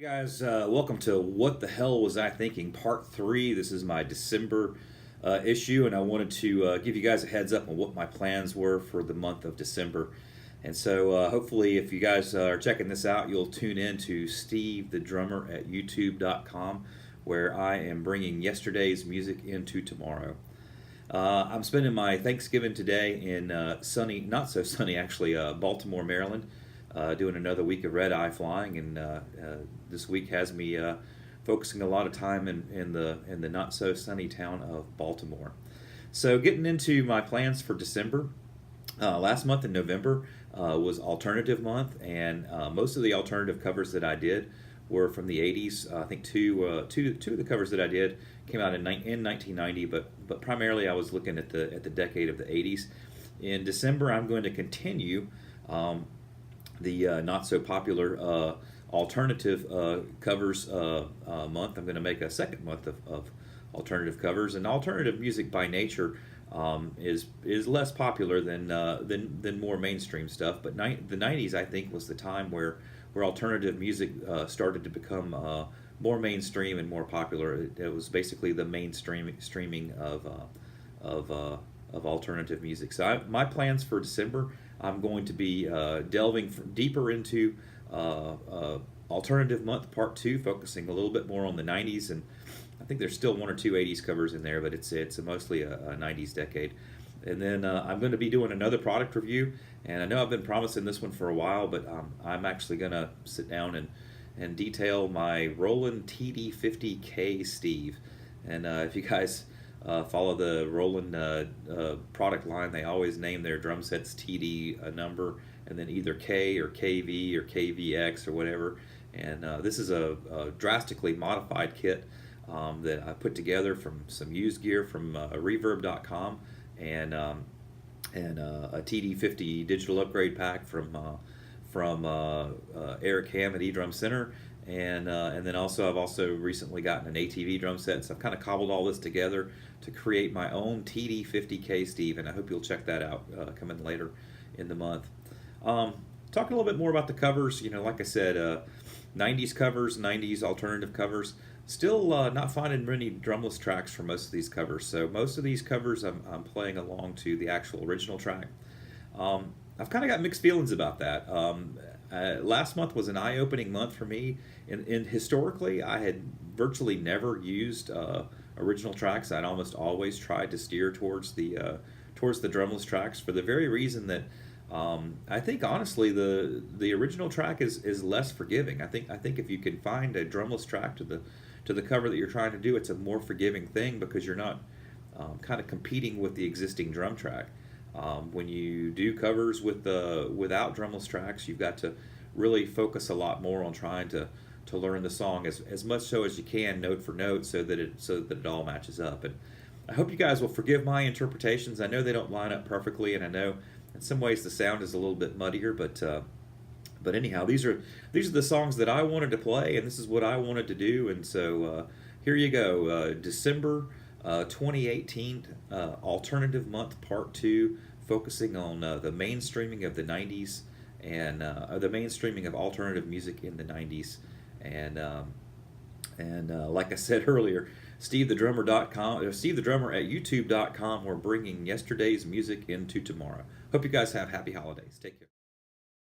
Hey guys, welcome to What the Hell Was I Thinking, Part 3. This is my December issue, and I wanted to give you guys a heads up on what my plans were for the month of December. And so, hopefully, if you guys are checking this out, you'll tune in to Steve the Drummer at YouTube.com, where I am bringing yesterday's music into tomorrow. I'm spending my Thanksgiving today in sunny, not so sunny actually, Baltimore, Maryland, doing another week of red eye flying, and this week has me focusing a lot of time in the not so sunny town of Baltimore. So getting into my plans for December. Last month in November was alternative month, and most of the alternative covers that I did were from the 80s. I think two of the covers that I did came out in 1990, but primarily I was looking at the decade of the 80s. In December, I'm going to continue the not so popular alternative covers month. I'm going to make a second month of alternative covers, and alternative music by nature is less popular than more mainstream stuff. But the 90s, I think, was the time where alternative music started to become more mainstream and more popular. It was basically the streaming of alternative music. So my plans for December, I'm going to be delving deeper into alternative month part 2, focusing a little bit more on the 90s, and I think there's still one or two 80s covers in there, but it's mostly a 90s decade. And then I'm going to be doing another product review, and I know I've been promising this one for a while, but I'm actually going to sit down and detail my Roland TD50K Steve. And if you guys follow the Roland product line, they always name their drum sets TD a number, and then either K or KV or KVX or whatever. And this is a drastically modified kit that I put together from some used gear from Reverb.com, and a TD50 digital upgrade pack from Eric Ham at eDrum Center, and then I've also recently gotten an ATV drum set. So I've kind of cobbled all this together to create my own TD50K Steve, and I hope you'll check that out coming later in the month. Talking a little bit more about the covers, like I said, 90s covers, 90s alternative covers. Still not finding many drumless tracks for most of these covers. So most of these covers I'm playing along to the actual original track. I've kind of got mixed feelings about that. Last month was an eye-opening month for me. Historically, I had virtually never used original tracks. I'd almost always tried to steer towards the drumless tracks for the very reason that I think honestly the original track is less forgiving. I think if you can find a drumless track to the cover that you're trying to do, it's a more forgiving thing because you're not kind of competing with the existing drum track. When you do covers without drumless tracks, you've got to really focus a lot more on trying to learn the song as much so as you can, note for note, so that it all matches up. And I hope you guys will forgive my interpretations. I know they don't line up perfectly, and I know in some ways the sound is a little bit muddier, but anyhow, these are the songs that I wanted to play, and this is what I wanted to do. And so here you go, December 2018 alternative month part 2, focusing on the mainstreaming of the 90s and the mainstreaming of alternative music in the 90s. And like I said earlier, SteveTheDrummer.com, Steve the Drummer at YouTube.com. We're bringing yesterday's music into tomorrow. Hope you guys have happy holidays. Take care.